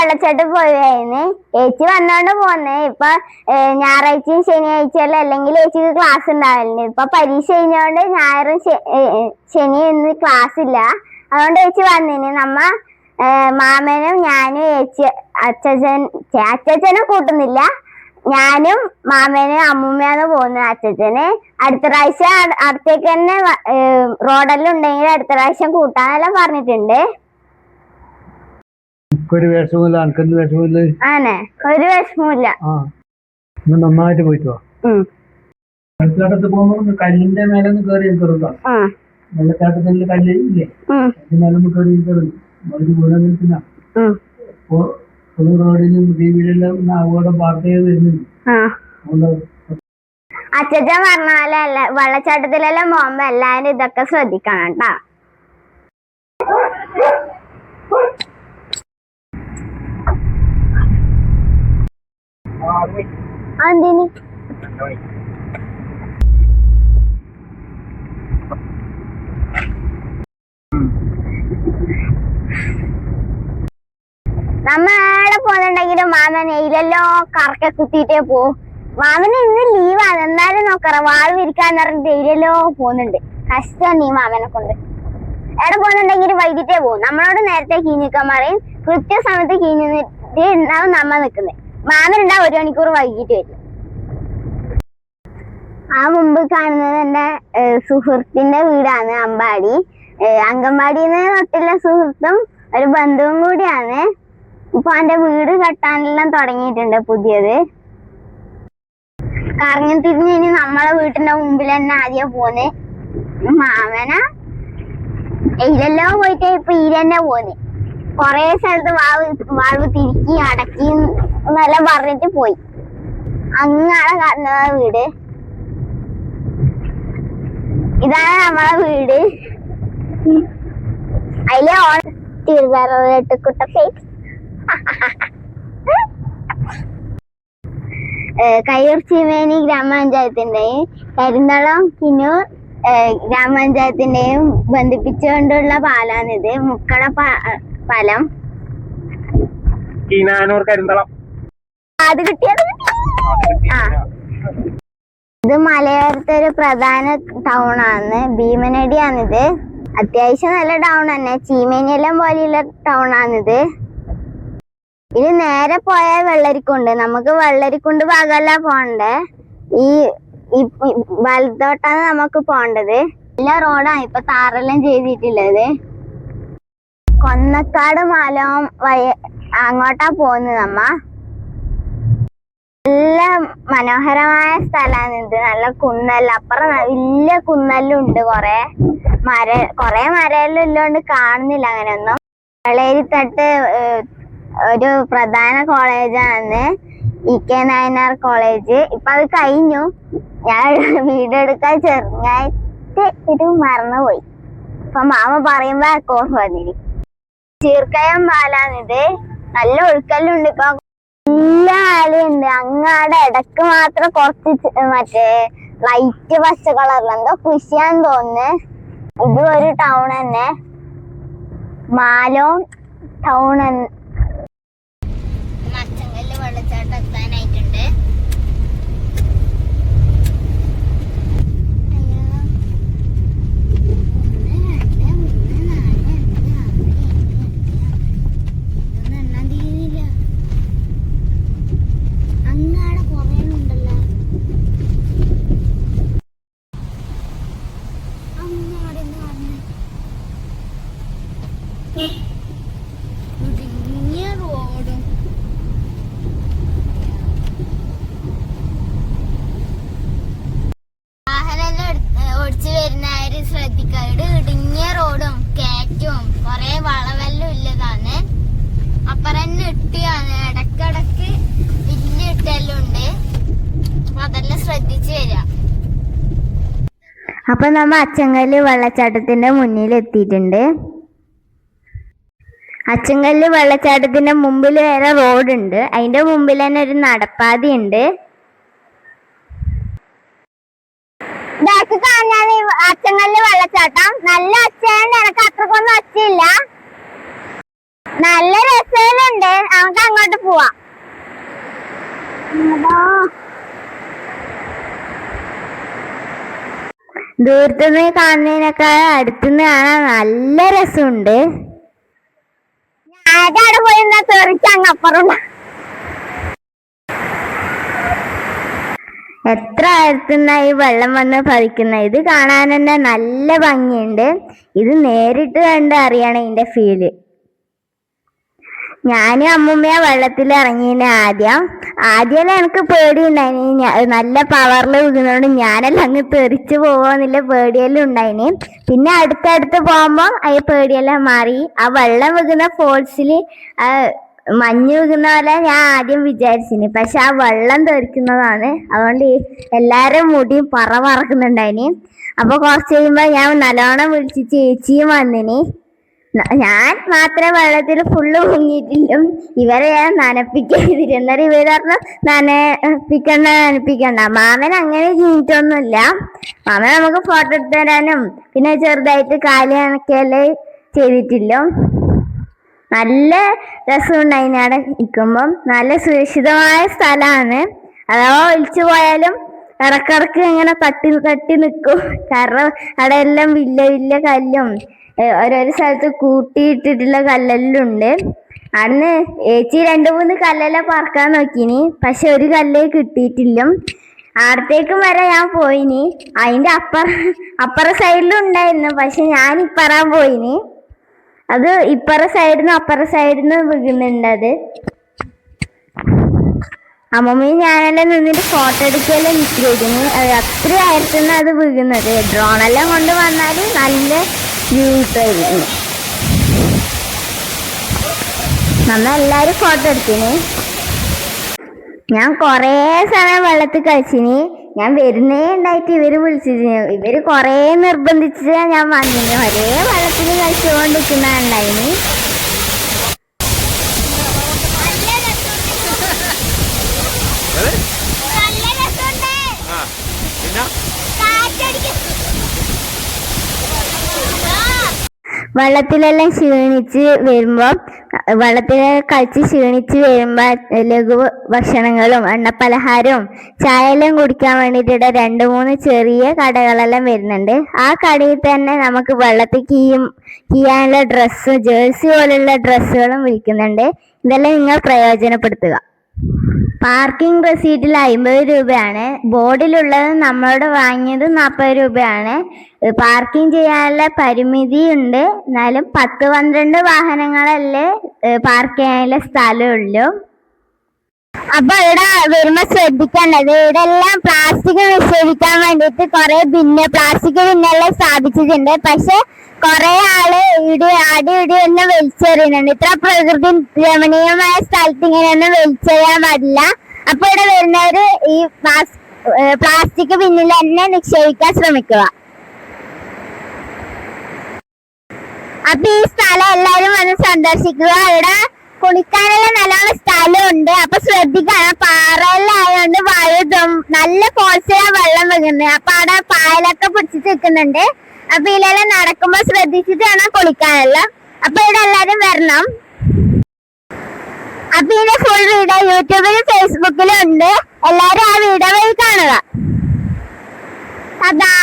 വെള്ളച്ചാട്ടത്തിൽ പോയിരുന്നു. ചേച്ചി വന്നോണ്ട് പോന്നേ. ഇപ്പൊ ഞായറാഴ്ചയും ശനിയാഴ്ചയല്ല, അല്ലെങ്കിൽ ചേച്ചിക്ക് ക്ലാസ് ഉണ്ടാവില്ല. ഇപ്പൊ പരീക്ഷ കഴിഞ്ഞോണ്ട് ഞായറും ശനിയും ഇന്ന് ക്ലാസ് ഇല്ല. അതുകൊണ്ട് ചേച്ചി വന്നിന്. മാമനും ഞാനും ചേച്ചി അച്ഛനെ കൂട്ടുന്നില്ല. ഞാനും മാമനും അമ്മൂമ്മയാണ് പോകുന്നത്. അച്ഛന് അടുത്ത പ്രാവശ്യം അടുത്തേക്ക് തന്നെ റോഡെല്ലാം ഉണ്ടെങ്കിൽ അടുത്ത പ്രാവശ്യം കൂട്ടാന്നെല്ലാം പറഞ്ഞിട്ടുണ്ട്. ഒരു വിഷമില്ല, അനക്കെന്ത് വിഷമില്ല? ആണേ, ഒരു വിഷമില്ല. നന്നായിട്ട് പോയിട്ട് വെള്ളച്ചാട്ടത്തിൽ പോകുമ്പോ കല്ലിന്റെ മേലെ കയറി കയറുക. വെള്ളച്ചാട്ടത്തിൽ കല്ല് ഇല്ലേ, മേലെ കയറി കയറും. വീണ റോഡിലും ടിവിയിലെല്ലാം അപകടം വാർത്തകൾ വരുന്നുണ്ട്. അച്ഛൻ പറഞ്ഞാലല്ല, വെള്ളച്ചാട്ടത്തിലെല്ലാം പോകുമ്പോ എല്ലാരും ഇതൊക്കെ ശ്രദ്ധിക്കണം കേട്ടാ. എന്തിന് നമ്മ എവിടെ പോന്നുണ്ടെങ്കിലും മാമൻ എയിലല്ലോ കറക്കെ കുത്തിയിട്ടേ പോവും. മാമന് ഇന്ന് ലീവാണ്, എന്നാലും നോക്കറ വാൾ വിരിക്കാന്ന് പറഞ്ഞിട്ട് എയിലല്ലോ പോകുന്നുണ്ട്. കഷ്ടമാണ് ഈ മാമനെ കൊണ്ട്. എവിടെ പോകുന്നുണ്ടെങ്കിലും വൈകിട്ടേ പോകും. നമ്മളോട് നേരത്തെ കീഞ്ഞിക്കാൻ പറയും. കൃത്യസമയത്ത് കീഞ്ഞിട്ട് ഉണ്ടാവും നമ്മ നിക്കുന്നത്. മാമൻ ഉണ്ടാവും 1 മണിക്കൂർ വൈകിട്ട് വരും. ആ മുമ്പ് കാണുന്നത് എന്റെ സുഹൃത്തിന്റെ വീടാണ്, അമ്പാടി. അങ്കമ്പാടിന്ന് തൊട്ടുള്ള സുഹൃത്തും ഒരു ബന്ധുവും കൂടിയാണ്. ഇപ്പൊ എന്റെ വീട് കെട്ടാനെല്ലാം തുടങ്ങിയിട്ടുണ്ട് പുതിയത്. കറങ്ങി തിരിഞ്ഞ് ഇനി നമ്മളെ വീട്ടിന്റെ മുമ്പിൽ തന്നെ ആദ്യം പോന്ന്. മാമന ഇതിലെല്ലോ പോയിട്ട് ഇപ്പൊ ഈരെന്നെ പോന്ന്. കൊറേ സ്ഥലത്ത് വാൾവ് തിരിക്കി അടക്കി എന്നെല്ലാം പറഞ്ഞിട്ട് പോയി. അങ്ങാണ് കാണുന്നത് വീട്. ഇതാണ് നമ്മളെ വീട്. അതിലെ തിരുവരട്ടുകുട്ട കയ്യൂർ ചീമേനി ഗ്രാമപഞ്ചായത്തിന്റെയും കരിന്തളം കിന്നൂർ ഗ്രാമപഞ്ചായത്തിന്റെയും ബന്ധിപ്പിച്ചുകൊണ്ടുള്ള പാലാണിത്. മുക്കട പാലം. അത് കിട്ടിയത്. ഇത് മലയോരത്തെ ഒരു പ്രധാന ടൗൺ ആണ്. ഭീമനടിയാണിത്. അത്യാവശ്യം നല്ല ടൗൺ തന്നെ. ചീമേനിയെല്ലാം പോലെയുള്ള ടൗൺ ആണിത്. ഇത് നേരെ പോയാൽ വെള്ളരിക്കുണ്ട്. നമുക്ക് വെള്ളരിക്കുണ്ട് ഭാഗമല്ല പോണ്ടേ, ഈ വലത്തോട്ടാണ് നമുക്ക് പോണ്ടത്. എല്ലാ റോഡാണ് ഇപ്പൊ താറെല്ലാം ചെയ്തിട്ടുള്ളത്. കൊന്നക്കാട് മാലം വഴി അങ്ങോട്ടാ പോകുന്നത് നമ്മ. നല്ല മനോഹരമായ സ്ഥലമാണിത്. നല്ല കുന്നെല്ലാം, അപ്പുറം വലിയ കുന്നെല്ലാം ഉണ്ട്. കൊറേ മരമെല്ലാം ഇല്ലോണ്ട് കാണുന്നില്ല അങ്ങനെയൊന്നും. വളേരിത്തട്ട് ഒരു പ്രധാന കോളേജാണ്, EK നായനാർ കോളേജ്. ഇപ്പൊ അത് കഴിഞ്ഞു. ഞാൻ വീഡിയോ എടുക്കാൻ ചെറുതായിട്ട് ഇത് മറന്നുപോയി. ഇപ്പൊ മാമ പറയുമ്പോ കോർഫ് വന്നിരി. ചീർക്കയം പാലാണിത്. നല്ല ഒഴുക്കല്ലുണ്ട്. ഇപ്പൊ നല്ല ആലുണ്ട്. അങ്ങാടെ ഇടക്ക് മാത്രം കുറച്ച് മറ്റേ ലൈറ്റ് പച്ച കളറിൽ എന്തോ കൃഷിയാന്ന് തോന്നുന്നു. ഇത് ഒരു ടൗൺ തന്നെ, മാലോം ടൗൺ. അച്ചങ്കല്ല് വെള്ളച്ചാട്ടം എത്താനായിട്ടുണ്ട്. അങ്ങാടെ കുറേ ഉണ്ടല്ലോ. അങ്ങാടെ റോഡും ഓടിച്ചു വരുന്നവര് ശ്രദ്ധിക്കാറ്. ഇടുങ്ങിയ റോഡും കയറ്റും കൊറേ വളവെല്ലാം ഇല്ലതാണ്. അപ്പുറം ഇട്ടിയാണ്, ഇടക്കിടക്ക് വലിയ ഇട്ടെല്ലാം ഉണ്ട്. അതെല്ലാം ശ്രദ്ധിച്ചു വരിക. അപ്പൊ നമ്മ അച്ചങ്കല്ല് വെള്ളച്ചാട്ടത്തിന്റെ മുന്നിൽ എത്തിയിട്ടുണ്ട്. അച്ചങ്കല്ല് വെള്ളച്ചാട്ടത്തിന്റെ മുമ്പിൽ വേറെ റോഡുണ്ട്. അതിന്റെ മുമ്പിൽ തന്നെ ഒരു നടപ്പാതി ഉണ്ട്. ബാക്ക് കാണാൻ അച്ചങ്കല്ല് വെള്ളച്ചാട്ടം. നല്ല ഒച്ചയുണ്ട്, എനിക്ക് അത്രക്കൊന്നും ഒച്ചയില്ല. നല്ല രസമുണ്ട്, നമുക്ക് അങ്ങോട്ട് പോവാം. ദൂരത്തുനിന്ന് കാണുന്നതിനേക്കാൾ അടുത്തുനിന്ന് കാണാൻ നല്ല രസമുണ്ട്. ആരാണ് പോയി തെറിച്ചങ്ങപ്പുറം. എത്ര അടുത്തുനിന്നാ ഈ വെള്ളം വന്ന് പതിക്കുന്ന. ഇത് കാണാൻ തന്നെ നല്ല ഭംഗിയുണ്ട്. ഇത് നേരിട്ട് കണ്ട് അറിയണം ഇതിന്റെ ഫീല്. ഞാനും അമ്മൂമ്മയാ വെള്ളത്തിൽ ഇറങ്ങിയ ആദ്യം എനിക്ക് പേടിയുണ്ടായിനി. നല്ല പവറിൽ വീഴുന്നതുകൊണ്ട് ഞാനെല്ലാം അങ്ങ് തെറിച്ചു പോവാന്നില്ല പേടിയെല്ലാം ഉണ്ടായിനി. പിന്നെ അടുത്തടുത്ത് പോകുമ്പോ ആ പേടിയെല്ലാം മാറി. ആ വെള്ളം വീഴുന്ന ഫോൾസിൽ മഞ്ഞ് വീഴുന്ന പോലെ ഞാൻ ആദ്യം വിചാരിച്ചിനി. പക്ഷെ ആ വെള്ളം തെറിക്കുന്നതാണ്. അതുകൊണ്ട് എല്ലാരും മുടിയും പറക്കുന്നുണ്ടായിനി. അപ്പൊ കുറച്ച് കഴിയുമ്പോ ഞാൻ നല്ലോണം വിളിച്ച് ചേച്ചിയും വന്നിനി. ഞാൻ മാത്രം വെള്ളത്തിൽ ഫുള്ള് മുങ്ങിയിട്ടില്ല. ഇവരെ ഞാൻ നനപ്പിക്കരുതില്ല. എന്നാലും ഇവര് പറഞ്ഞു നനപ്പിക്കണ്ട. മാമൻ അങ്ങനെ ചെയ്തിട്ടൊന്നുമില്ല. മാമൻ നമുക്ക് ഫോട്ടോ എടുത്ത് തരാനും പിന്നെ ചെറുതായിട്ട് കാല് കണക്കല്ലേ ചെയ്തിട്ടില്ല. നല്ല രസമുണ്ടായിന് അവിടെ നിൽക്കുമ്പം. നല്ല സുരക്ഷിതമായ സ്ഥലമാണ്. അഥവാ ഒലിച്ചു പോയാലും ഇടക്കിടക്ക് ഇങ്ങനെ തട്ടി തട്ടി നിൽക്കും. കാരണം അവിടെ എല്ലാം വലിയ കല്ലും ഓരോരോ സ്ഥലത്ത് കൂട്ടിയിട്ടിട്ടുള്ള കല്ലെല്ലാം ഉണ്ട്. അന്ന് ചേച്ചി 2-3 കല്ലെല്ലാം പറക്കാൻ നോക്കിനി. പക്ഷെ ഒരു കല്ലേ കിട്ടിയിട്ടില്ല. അവിടത്തേക്കും വരെ ഞാൻ പോയിനി. അതിന്റെ അപ്പുറ സൈഡിലും ഉണ്ടായിരുന്നു. പക്ഷെ ഞാൻ ഇപ്പറാൻ പോയിനി. അത് ഇപ്പറ സൈഡിന്ന് അപ്പുറ സൈഡിന്ന് വീഴുന്നുണ്ട്. അത് അമ്മമ്മയും ഞാനെല്ലാം നിന്നിട്ട് ഫോട്ടോ എടുക്കുകയെല്ലാം നിൽക്കുന്നു. അത് അത്ര ആയിരത്തുനിന്ന് അത് വീഴുന്നത്. ഡ്രോണെല്ലാം കൊണ്ട് വന്നാൽ നല്ല വ്യൂ കിട്ടുമായിരുന്നു. എല്ലാരും ഫോട്ടോ എടുത്തിന്. ഞാൻ കൊറേ സമയം വെള്ളത്തിൽ കളിച്ചിന്. ഞാൻ വരുന്നേ ഉണ്ടായിട്ട് ഇവര് വിളിച്ചിരുന്നു. ഇവര് കൊറേ നിർബന്ധിച്ചാ ഞാൻ വന്നിന്. ഒരേ വെള്ളത്തിൽ കളിച്ചുകൊണ്ടിരിക്കുന്നുണ്ടായിന്. വെള്ളത്തിലെല്ലാം ക്ഷീണിച്ച് വരുമ്പോ വെള്ളത്തിൽ കളിച്ച് ക്ഷീണിച്ച് വരുമ്പോ ലഘു ഭക്ഷണങ്ങളും എണ്ണപ്പലഹാരവും ചായയെല്ലാം കുടിക്കാൻ വേണ്ടിയിട്ട് 2-3 ചെറിയ കടകളെല്ലാം വരുന്നുണ്ട്. ആ കടയിൽ തന്നെ നമുക്ക് വെള്ളത്തിൽ കീയാനുള്ള ഡ്രസ്സ്, ജേഴ്സി പോലുള്ള ഡ്രസ്സുകളും വിൽക്കുന്നുണ്ട്. ഇതെല്ലാം നിങ്ങൾ പ്രയോജനപ്പെടുത്തുക. പാർക്കിംഗ് റെസീറ്റിൽ 50 രൂപയാണ്. ബോർഡിലുള്ളത് നമ്മളോട് വാങ്ങിയത് 40 രൂപയാണ്. പാർക്കിംഗ് ചെയ്യാനുള്ള പരിമിതി ഉണ്ട്. എന്നാലും 10-12 വാഹനങ്ങളല്ലേ പാർക്ക് ചെയ്യാനുള്ള സ്ഥലമുള്ളൂ. അപ്പൊ ഇവിടെ വരുമ്പോ ശ്രദ്ധിക്കേണ്ടത്, ഇവിടെ എല്ലാം പ്ലാസ്റ്റിക് നിഷേധിക്കാൻ വേണ്ടിയിട്ട് കുറെ പ്ലാസ്റ്റിക് ബിന്നെല്ലാം സ്ഥാപിച്ചിട്ടുണ്ട്. പക്ഷെ കുറെ ആള് ഇടിയൊന്നും വലിച്ചെറിയുന്നുണ്ട്. ഇത്ര പ്രകൃതി രമണീയമായ സ്ഥലത്ത് ഇങ്ങനെയൊന്നും വലിച്ചെറിയാൻ പാടില്ല. അപ്പൊ ഇവിടെ വരുന്നവര് ഈ പ്ലാസ്റ്റിക് ബിന്നിൽ തന്നെ നിക്ഷേപിക്കാൻ ശ്രമിക്കുക. അപ്പൊ ഈ സ്ഥലം എല്ലാരും വന്ന് സന്ദർശിക്കുക. ഇവിടെ കുളിക്കാനുള്ള നല്ലോണം സ്ഥലമുണ്ട്. അപ്പൊ ശ്രദ്ധിക്കണം, പാറയിലായതുകൊണ്ട് നല്ല ഫോഴ്സിലാണ് വെള്ളം വീഴുന്നത്. അപ്പൊ അവിടെ പായലൊക്കെ പിടിച്ചിട്ട് നിൽക്കുന്നുണ്ട്. അപ്പൊ ഇതിലെല്ലാം നടക്കുമ്പോ ശ്രദ്ധിച്ചിട്ട് വേണം കുളിക്കാനല്ല. അപ്പൊ ഇവിടെ എല്ലാരും വരണം. അപ്പൊ ഇതിന്റെ ഫുൾ വീഡിയോ യൂട്യൂബിലും ഫേസ്ബുക്കിലും ഉണ്ട്. എല്ലാരും ആ വീഡിയോ വഴി കാണുക. അതാ